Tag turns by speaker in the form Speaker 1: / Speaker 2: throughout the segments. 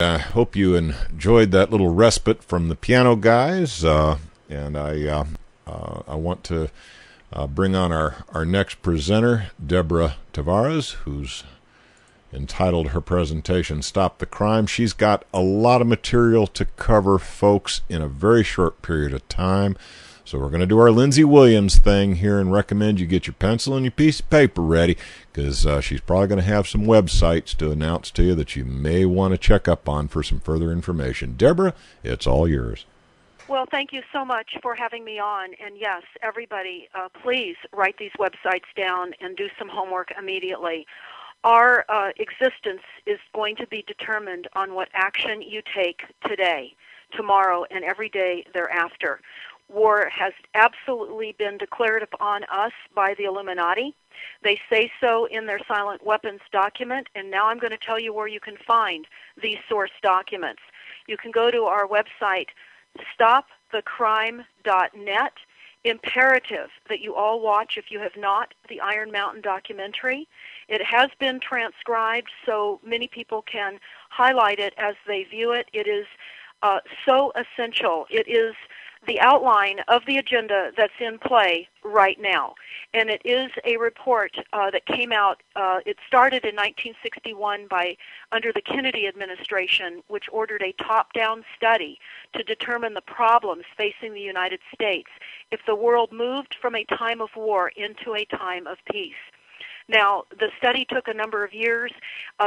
Speaker 1: I hope you enjoyed that little respite from the piano guys, and I want to bring on our next presenter, Deborah Tavarres, who's entitled her presentation, Stop the Crime. She's got a lot of material to cover, folks, in a very short period of time. So we're going to do our Lindsey Williams thing here and recommend you get your pencil and your piece of paper ready, because she's probably going to have some websites to announce to you that you may want to check up on for some further information. Deborah, it's all yours.
Speaker 2: Well, thank you so much for having me on. And yes, everybody, please write these websites down and do some homework immediately. Our existence is going to be determined on what action you take today, tomorrow, and every day thereafter. War has absolutely been declared upon us by the Illuminati. They say so in their silent weapons document, and now I'm going to tell you where you can find these source documents. You can go to our website, stopthecrime.net. Imperative that you all watch, if you have not, the Iron Mountain documentary. It has been transcribed so many people can highlight it as they view it. It is so essential. It is the outline of the agenda that's in play right now. And it is a report that came out, it started in 1961 under the Kennedy administration, which ordered a top-down study to determine the problems facing the United States if the world moved from a time of war into a time of peace. Now, the study took a number of years.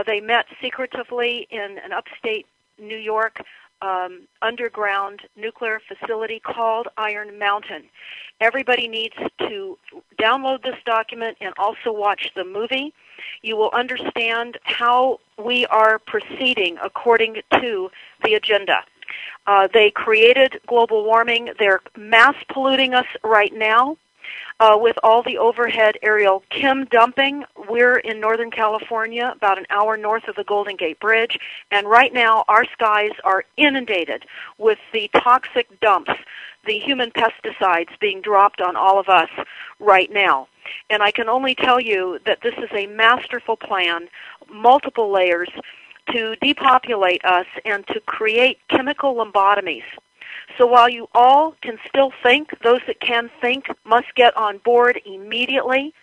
Speaker 2: They met secretively in an upstate New York underground nuclear facility called Iron Mountain. Everybody needs to download this document and also watch the movie. You will understand how we are proceeding according to the agenda. They created global warming. They're mass polluting us right now. With all the overhead aerial chem dumping. We're in Northern California, about an hour north of the Golden Gate Bridge, and right now our skies are inundated with the toxic dumps, the human pesticides being dropped on all of us right now. And I can only tell you that this is a masterful plan, multiple layers, to depopulate us and to create chemical lobotomies. So while you all can still think, those that can think must get on board immediately.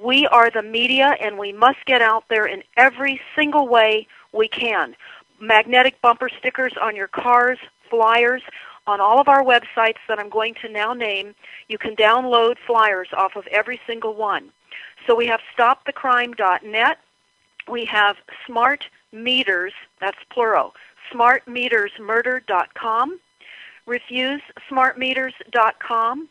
Speaker 2: We are the media, and we must get out there in every single way we can. Magnetic bumper stickers on your cars, flyers, on all of our websites that I'm going to now name. You can download flyers off of every single one. So we have stopthecrime.net. We have smart meters, that's plural, smartmetersmurder.com. RefuseSmartMeters.com,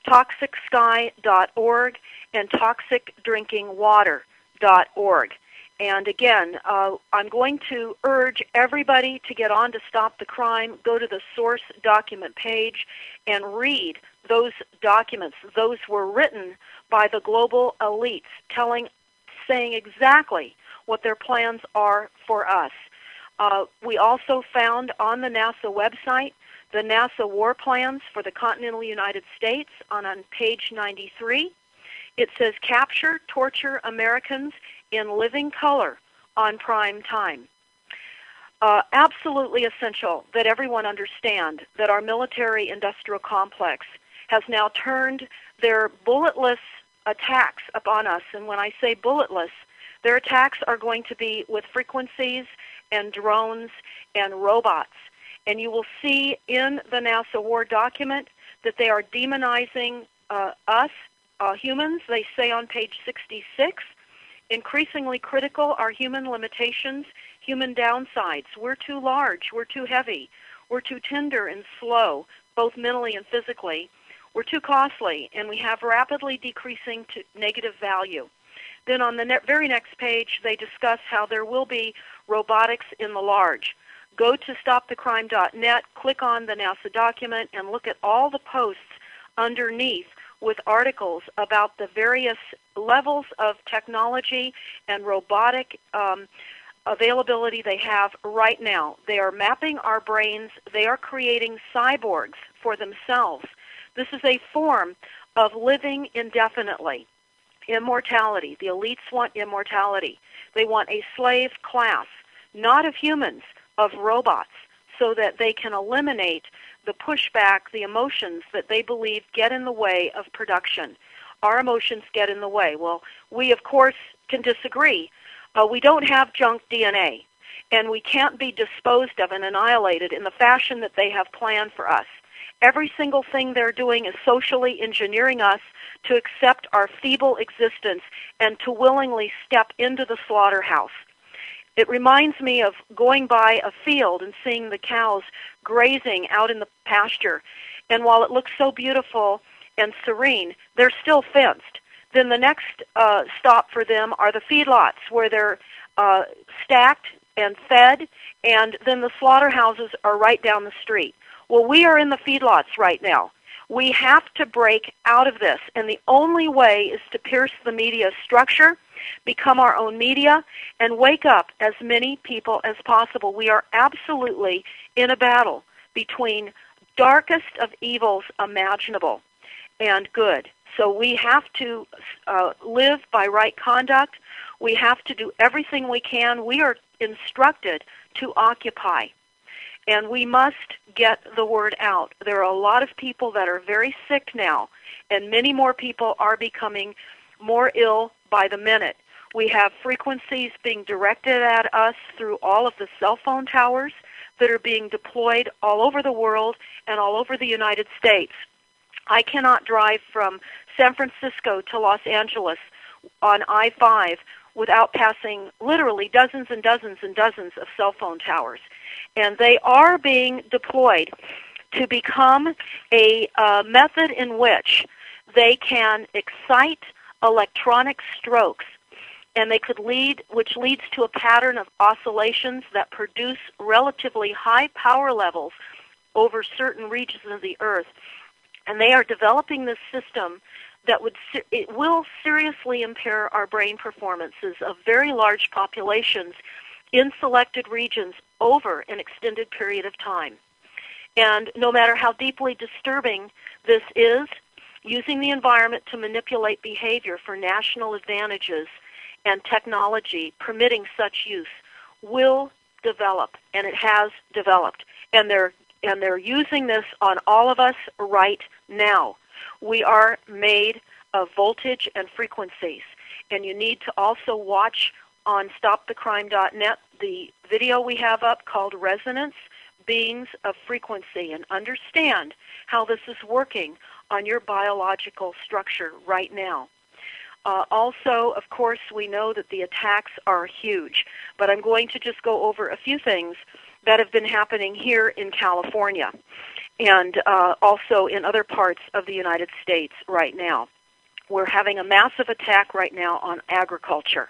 Speaker 2: ToxicSky.org, and ToxicDrinkingWater.org. And again, I'm going to urge everybody to get on to Stop the Crime, go to the source document page, and read those documents. Those were written by the global elites, saying exactly what their plans are for us. We also found on the NASA website the NASA war plans for the continental United States on page 93. It says, capture, torture Americans in living color on prime time. Absolutely essential that everyone understand that our military-industrial complex has now turned their bulletless attacks upon us. And when I say bulletless, their attacks are going to be with frequencies and drones and robots. And you will see in the NASA war document that they are demonizing us, humans. They say on page 66, increasingly critical are human limitations, human downsides. We're too large. We're too heavy. We're too tender and slow, both mentally and physically. We're too costly, and we have rapidly decreasing to negative value. Then on the very next page, they discuss how there will be robotics in the large. Go to stopthecrime.net, click on the NASA document, and look at all the posts underneath with articles about the various levels of technology and robotic availability they have right now. They are mapping our brains. They are creating cyborgs for themselves. This is a form of living indefinitely. Immortality. The elites want immortality. They want a slave class, not of humans, of robots so that they can eliminate the pushback, the emotions that they believe get in the way of production. Our emotions get in the way. Well, we, of course, can disagree. We don't have junk DNA, and we can't be disposed of and annihilated in the fashion that they have planned for us. Every single thing they're doing is socially engineering us to accept our feeble existence and to willingly step into the slaughterhouse. It reminds me of going by a field and seeing the cows grazing out in the pasture. And while it looks so beautiful and serene, they're still fenced. Then the next stop for them are the feedlots where they're stacked and fed, and then the slaughterhouses are right down the street. Well, we are in the feedlots right now. We have to break out of this, and the only way is to pierce the media structure, become our own media, and wake up as many people as possible. We are absolutely in a battle between darkest of evils imaginable and good. So we have to live by right conduct. We have to do everything we can. We are instructed to occupy. And we must get the word out. There are a lot of people that are very sick now, and many more people are becoming more ill by the minute. We have frequencies being directed at us through all of the cell phone towers that are being deployed all over the world and all over the United States. I cannot drive from San Francisco to Los Angeles on I-5 without passing literally dozens and dozens and dozens of cell phone towers. And they are being deployed to become a method in which they can excite electronic strokes, and they could lead, which leads to a pattern of oscillations that produce relatively high power levels over certain regions of the Earth. And they are developing this system that will seriously impair our brain performances of very large populations in selected regions over an extended period of time. And no matter how deeply disturbing this is, using the environment to manipulate behavior for national advantages and technology permitting such use will develop, and it has developed. And they're using this on all of us right now. We are made of voltage and frequencies, and you need to also watch on stopthecrime.net the video we have up called Resonance, Beings of Frequency, and understand how this is working on your biological structure right now. Also, of course, we know that the attacks are huge, but I'm going to just go over a few things that have been happening here in California and also in other parts of the United States right now. We're having a massive attack right now on agriculture.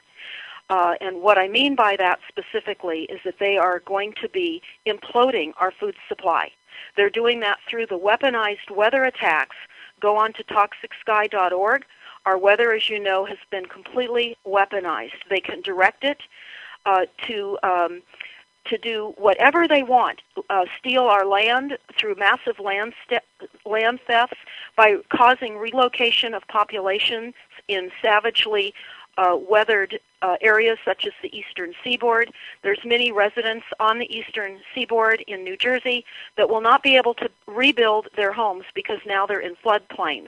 Speaker 2: And what I mean by that specifically is that they are going to be imploding our food supply. They're doing that through the weaponized weather attacks. Go on to toxicsky.org. Our weather, as you know, has been completely weaponized. They can direct it to do whatever they want, steal our land through massive land thefts by causing relocation of populations in savagely weathered areas such as the eastern seaboard. There's many residents on the eastern seaboard in New Jersey that will not be able to rebuild their homes because now they're in floodplains.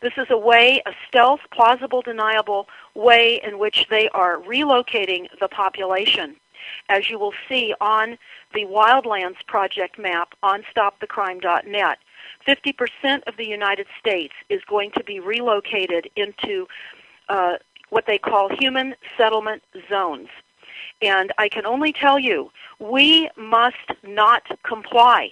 Speaker 2: This is a way, a stealth, plausible, deniable way in which they are relocating the population. As you will see on the Wildlands Project map on stopthecrime.net, 50% of the United States is going to be relocated into what they call human settlement zones. And I can only tell you, we must not comply.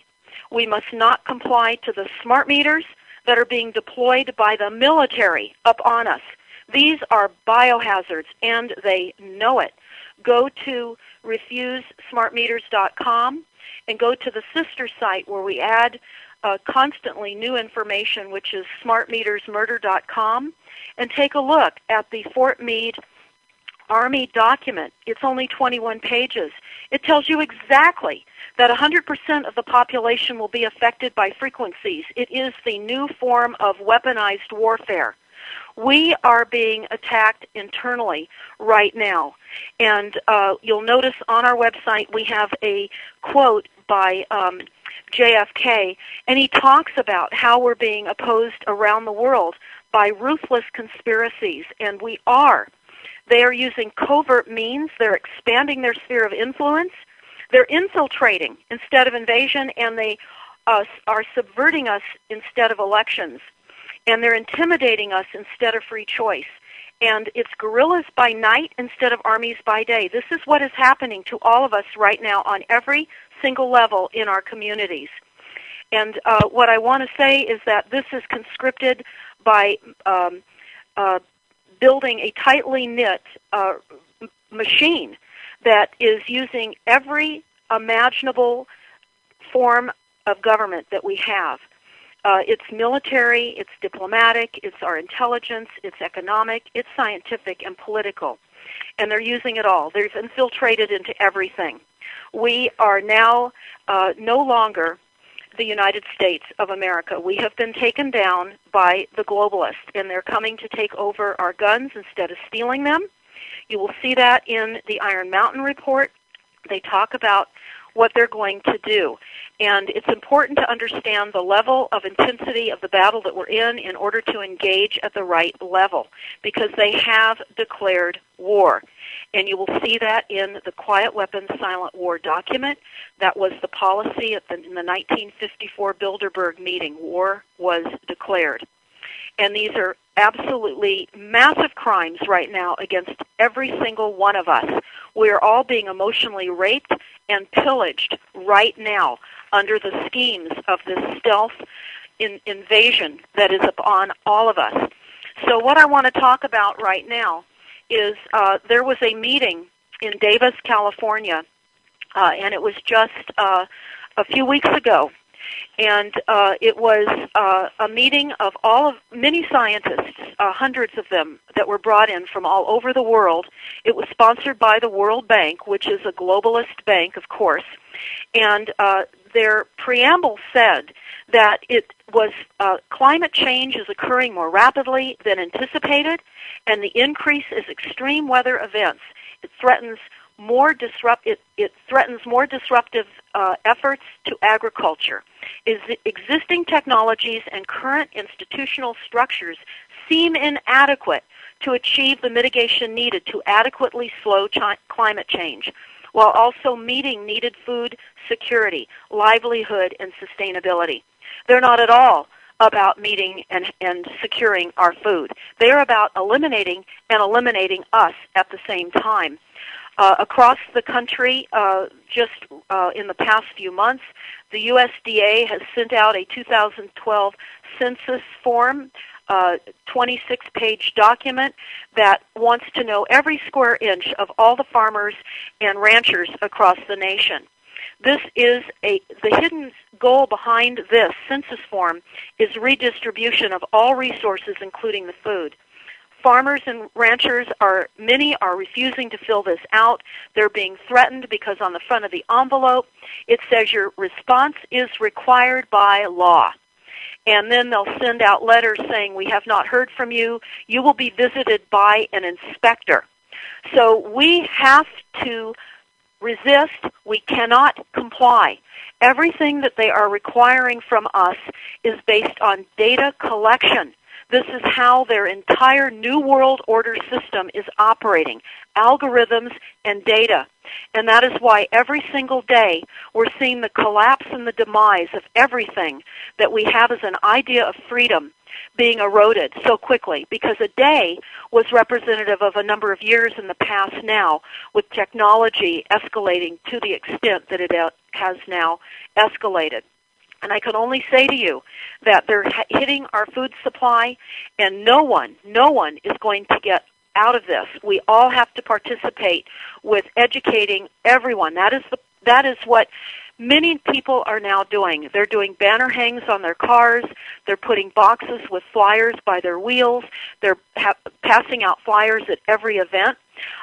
Speaker 2: We must not comply to the smart meters that are being deployed by the military up on us. These are biohazards, and they know it. Go to refusesmartmeters.com and go to the sister site where we add constantly new information, which is smartmetersmurder.com, and take a look at the Fort Meade Army document. It's only 21 pages. It tells you exactly that 100% of the population will be affected by frequencies. It is the new form of weaponized warfare. We are being attacked internally right now. And you'll notice on our website we have a quote by JFK, and he talks about how we're being opposed around the world by ruthless conspiracies, and we are. They are using covert means. They're expanding their sphere of influence. They're infiltrating instead of invasion, and they are subverting us instead of elections. And they're intimidating us instead of free choice. And it's guerrillas by night instead of armies by day. This is what is happening to all of us right now on every single level in our communities. And what I want to say is that this is conscripted by building a tightly knit machine that is using every imaginable form of government that we have. It's military, it's diplomatic, it's our intelligence, it's economic, it's scientific and political. And they're using it all. They've infiltrated into everything. We are now no longer the United States of America. We have been taken down by the globalists, and they're coming to take over our guns instead of stealing them. You will see that in the Iron Mountain report. They talk about what they're going to do. And it's important to understand the level of intensity of the battle that we're in order to engage at the right level, because they have declared war. And you will see that in the Quiet Weapons, Silent War document. That was the policy in the 1954 Bilderberg meeting. War was declared. And these are absolutely massive crimes right now against every single one of us. We are all being emotionally raped and pillaged right now under the schemes of this stealth invasion that is upon all of us. So what I want to talk about right now is there was a meeting in Davis, California, and it was just a few weeks ago. And it was a meeting of many scientists, hundreds of them, that were brought in from all over the world. It was sponsored by the World Bank, which is a globalist bank, of course. And their preamble said that it was climate change is occurring more rapidly than anticipated, and the increase is extreme weather events. It threatens more disruptive efforts to agriculture. Existing technologies and current institutional structures seem inadequate to achieve the mitigation needed to adequately slow climate change, while also meeting needed food security, livelihood, and sustainability. They're not at all about meeting and securing our food. They're about eliminating us at the same time. Across the country, just in the past few months, the USDA has sent out a 2012 census form, 26-page document that wants to know every square inch of all the farmers and ranchers across the nation. This is the hidden goal behind this census form is redistribution of all resources, including the food. Farmers and ranchers many are refusing to fill this out. They're being threatened because on the front of the envelope it says your response is required by law. And then they'll send out letters saying, we have not heard from you. You will be visited by an inspector. So we have to resist. We cannot comply. Everything that they are requiring from us is based on data collection. This is how their entire New World Order system is operating, algorithms and data. And that is why every single day we're seeing the collapse and the demise of everything that we have as an idea of freedom being eroded so quickly, because a day was representative of a number of years in the past now, with technology escalating to the extent that it has now escalated. And I can only say to you that they're hitting our food supply, and no one is going to get out of this. We all have to participate with educating everyone. That is what many people are now doing. They're doing banner hangs on their cars. They're putting boxes with flyers by their wheels. They're passing out flyers at every event.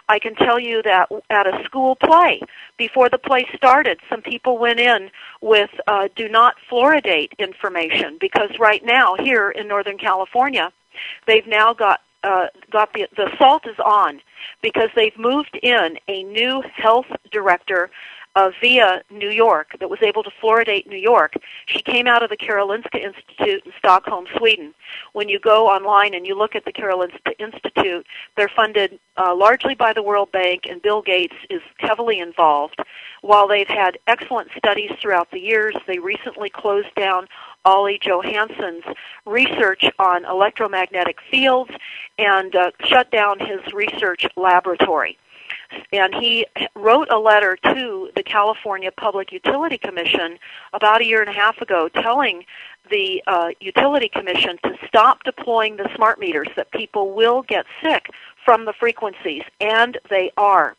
Speaker 2: I can tell you that at a school play, before the play started, some people went in with do not fluoridate information, because right now here in Northern California, They've now got the salt is on because they've moved in a new health director via New York that was able to fluoridate New York. She came out of the Karolinska Institute in Stockholm, Sweden. When you go online and you look at the Karolinska Institute, they're funded largely by the World Bank, and Bill Gates is heavily involved. While they've had excellent studies throughout the years, they recently closed down Ollie Johansson's research on electromagnetic fields and shut down his research laboratory. And he wrote a letter to the California Public Utility Commission about a year and a half ago telling the Utility Commission to stop deploying the smart meters, that people will get sick from the frequencies, and they are.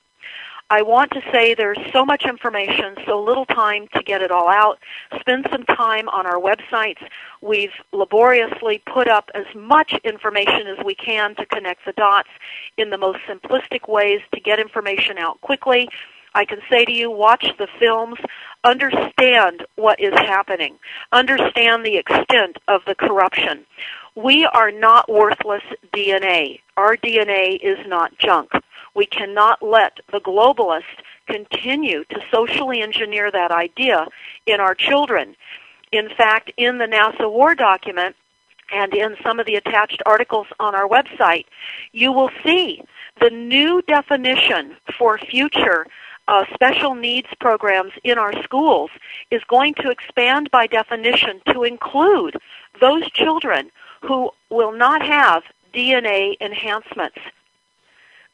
Speaker 2: I want to say there's so much information, so little time to get it all out. Spend some time on our websites. We've laboriously put up as much information as we can to connect the dots in the most simplistic ways to get information out quickly. I can say to you, watch the films, understand what is happening, understand the extent of the corruption. We are not worthless DNA. Our DNA is not junk. We cannot let the globalists continue to socially engineer that idea in our children. In fact, in the NASA war document and in some of the attached articles on our website, you will see the new definition for future special needs programs in our schools is going to expand by definition to include those children who will not have DNA enhancements.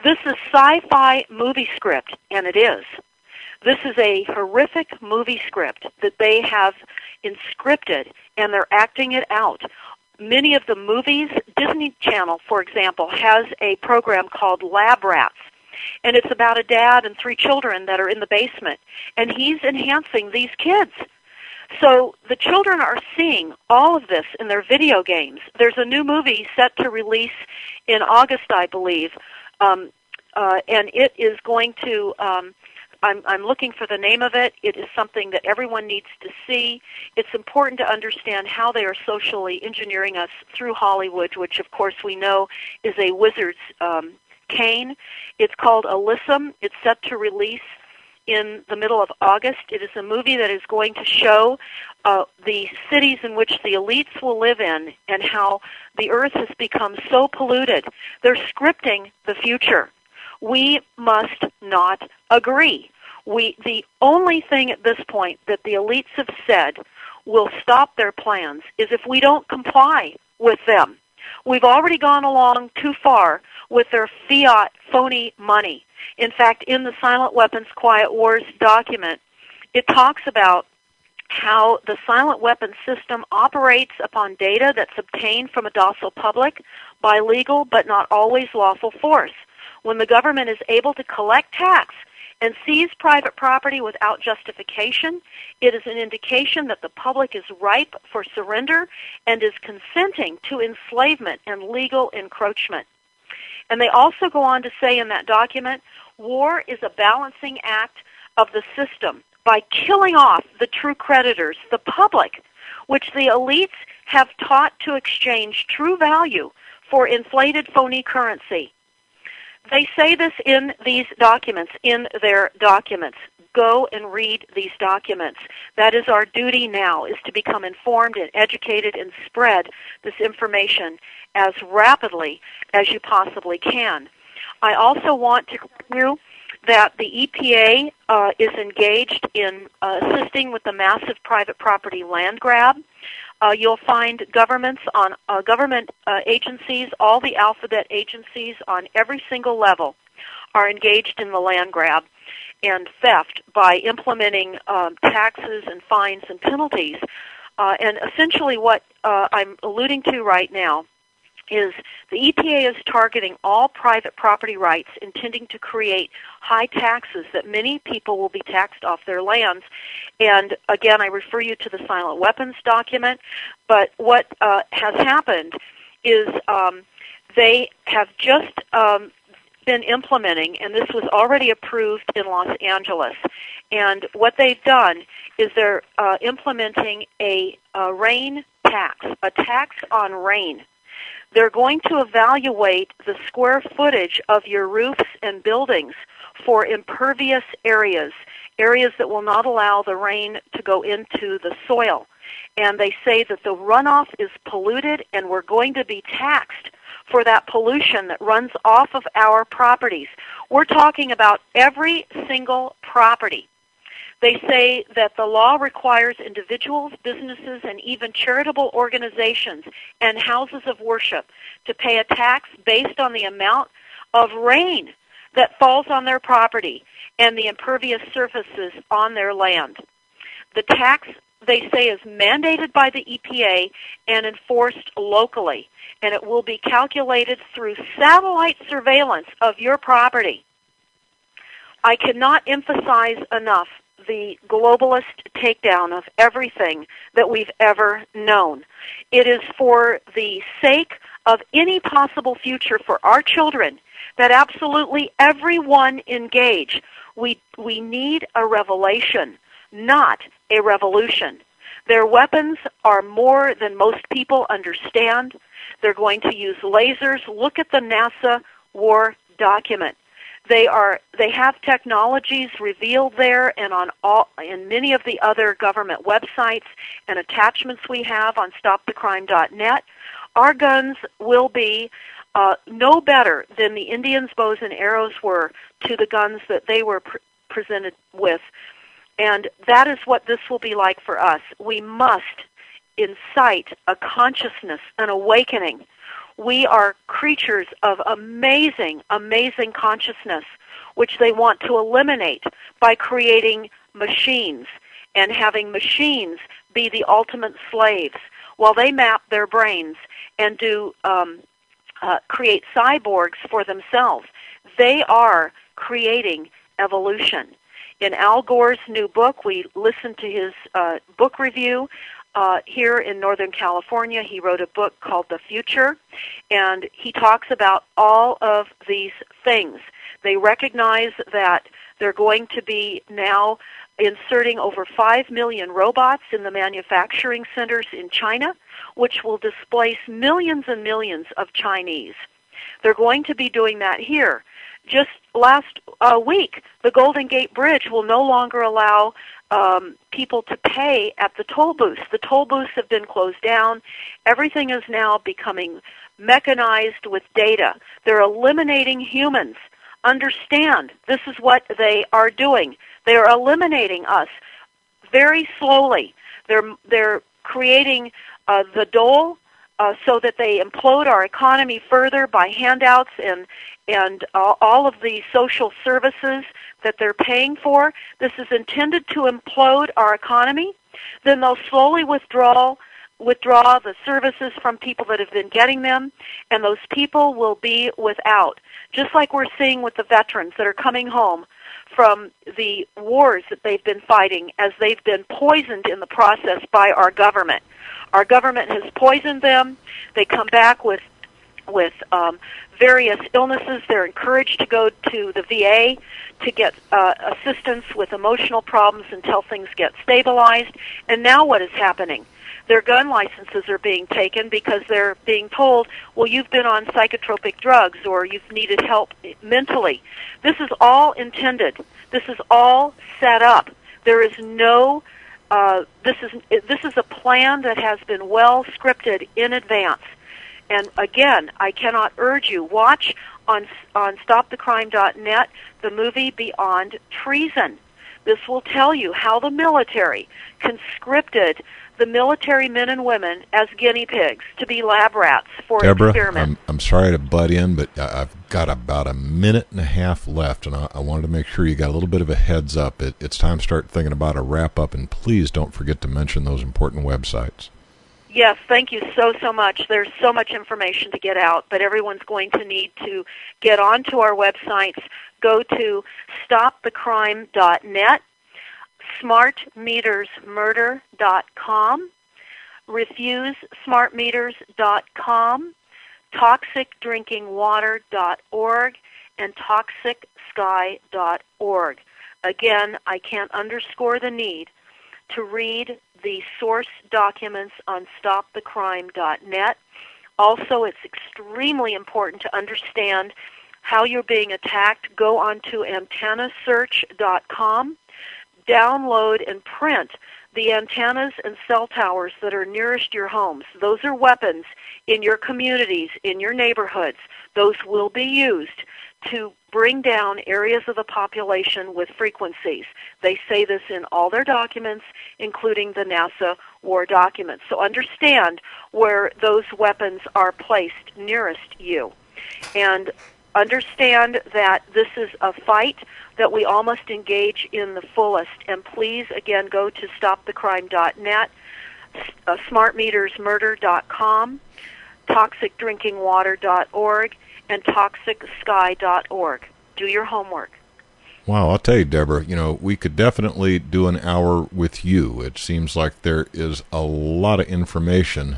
Speaker 2: This is sci-fi movie script, and it is. This is a horrific movie script that they have inscripted, and they're acting it out. Many of the movies, Disney Channel, for example, has a program called Lab Rats, and it's about a dad and 3 children that are in the basement, and he's enhancing these kids. So the children are seeing all of this in their video games. There's a new movie set to release in August, I believe, and it is going to, I'm looking for the name of it. It is something that everyone needs to see. It's important to understand how they are socially engineering us through Hollywood, which of course we know is a wizard's cane. It's called Alyssum. It's set to release in the middle of August. It is a movie that is going to show the cities in which the elites will live in and how the earth has become so polluted. They're scripting the future. We must not agree. The only thing at this point that the elites have said will stop their plans is if we don't comply with them. We've already gone along too far with their fiat phony money. In fact, in the Silent Weapons Quiet Wars document, it talks about how the silent weapons system operates upon data that's obtained from a docile public by legal but not always lawful force. When the government is able to collect tax and seize private property without justification, it is an indication that the public is ripe for surrender and is consenting to enslavement and legal encroachment. And they also go on to say in that document, war is a balancing act of the system by killing off the true creditors, the public, which the elites have taught to exchange true value for inflated phony currency. They say this in these documents, in their documents. Go and read these documents. That is our duty now, is to become informed and educated and spread this information as rapidly as you possibly can. I also want to clear you that the EPA is engaged in assisting with the massive private property land grab. You'll find governments on government agencies, all the alphabet agencies on every single level are engaged in the land grab and theft by implementing taxes and fines and penalties. And essentially what I'm alluding to right now is the EPA is targeting all private property rights, intending to create high taxes that many people will be taxed off their lands. And again, I refer you to the silent weapons document. But what has happened is they have just been implementing, and this was already approved in Los Angeles. And what they've done is they're implementing a rain tax, a tax on rain. They're going to evaluate the square footage of your roofs and buildings for impervious areas, areas that will not allow the rain to go into the soil. And they say that the runoff is polluted, and we're going to be taxed for that pollution that runs off of our properties. We're talking about every single property. They say that the law requires individuals, businesses, and even charitable organizations and houses of worship to pay a tax based on the amount of rain that falls on their property and the impervious surfaces on their land. The tax, they say, is mandated by the EPA and enforced locally, and it will be calculated through satellite surveillance of your property. I cannot emphasize enough the globalist takedown of everything that we've ever known. It is for the sake of any possible future for our children that absolutely everyone engage. We need a revelation, not a revolution. Their weapons are more than most people understand. They're going to use lasers. Look at the NASA war document. They have technologies revealed there and in many of the other government websites and attachments we have on stopthecrime.net. Our guns will be no better than the Indians' bows and arrows were to the guns that they were presented with. And that is what this will be like for us. We must incite a consciousness, an awakening. We are creatures of amazing, amazing consciousness, which they want to eliminate by creating machines and having machines be the ultimate slaves while they map their brains and do create cyborgs for themselves. They are creating evolution. In Al Gore's new book, we listened to his book review. Here in Northern California, he wrote a book called The Future, and he talks about all of these things. They recognize that they're going to be now inserting over 5 million robots in the manufacturing centers in China, which will displace millions and millions of Chinese. They're going to be doing that here. Just last week, the Golden Gate Bridge will no longer allow people to pay at the toll booths. The toll booths have been closed down. Everything is now becoming mechanized with data. They're eliminating humans. Understand, this is what they are doing. They are eliminating us very slowly. They're creating the dole so that they implode our economy further by handouts and all of the social services that they're paying for. This is intended to implode our economy. Then they'll slowly withdraw the services from people that have been getting them, and those people will be without. Just like we're seeing with the veterans that are coming home from the wars that they've been fighting as they've been poisoned in the process by our government. Our government has poisoned them. They come back with various illnesses. They're encouraged to go to the VA to get assistance with emotional problems until things get stabilized. And now what is happening? Their gun licenses are being taken because they're being told, well, you've been on psychotropic drugs or you've needed help mentally. This is all intended. This is all set up. There is no, this is a plan that has been well scripted in advance. And again, I cannot urge you, watch on stopthecrime.net the movie Beyond Treason. This will tell you how the military conscripted the military men and women as guinea pigs to be lab rats for experiment.
Speaker 1: Deborah, I'm sorry to butt in, but I've got about a minute and a half left, and I wanted to make sure you got a little bit of a heads up. It's time to start thinking about a wrap-up, and please don't forget to mention those important websites.
Speaker 2: Yes, thank you so much. There's so much information to get out, but everyone's going to need to get onto our websites. Go to stopthecrime.net, smartmetersmurder.com, refusesmartmeters.com, toxicdrinkingwater.org, and toxicsky.org. Again, I can't underscore the need to read the source documents on stopthecrime.net. Also, it's extremely important to understand how you're being attacked. Go onto antennasearch.com, download and print the antennas and cell towers that are nearest your homes. Those are weapons in your communities, in your neighborhoods. Those will be used to bring down areas of the population with frequencies. They say this in all their documents, including the NASA war documents. So understand where those weapons are placed nearest you. And understand that this is a fight that we all must engage in the fullest. And please, again, go to stopthecrime.net, smartmetersmurder.com, toxicdrinkingwater.org, and toxicsky.org. Do your homework.
Speaker 1: Wow, I'll tell you, Deborah, we could definitely do an hour with you. It seems like there is a lot of information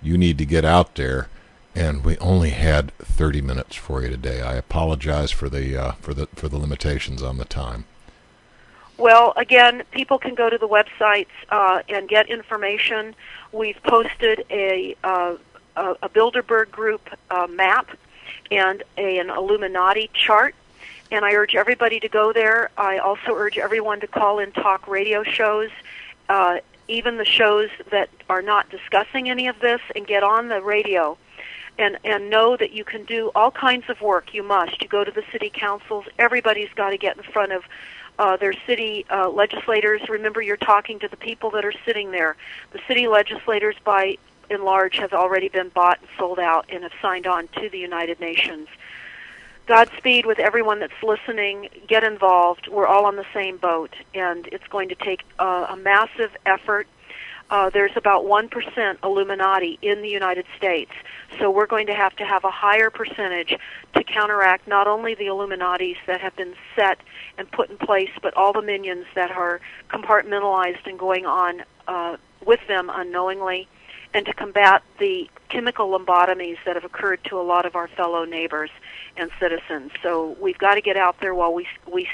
Speaker 1: you need to get out there, and we only had 30 minutes for you today. I apologize for the limitations on the time.
Speaker 2: Well, again, people can go to the websites and get information. We've posted a Bilderberg Group map and an Illuminati chart, and I urge everybody to go there. I also urge everyone to call in talk radio shows, even the shows that are not discussing any of this, and get on the radio and know that you can do all kinds of work. You must. You go to the city councils. Everybody's got to get in front of their city legislators. Remember, you're talking to the people that are sitting there. The city legislators, by and large, have already been bought and sold out and have signed on to the United Nations. Godspeed with everyone that's listening. Get involved. We're all on the same boat, and it's going to take a massive effort. There's about 1% Illuminati in the United States, so we're going to have a higher percentage to counteract not only the Illuminatis that have been set and put in place, but all the minions that are compartmentalized and going on with them unknowingly, and to combat the chemical lobotomies that have occurred to a lot of our fellow neighbors and citizens. So we've got to get out there while we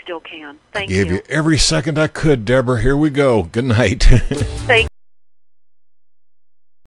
Speaker 2: still can. Thank you.
Speaker 1: I gave you every second I could, Deborah. Here we go. Good night.
Speaker 2: Thank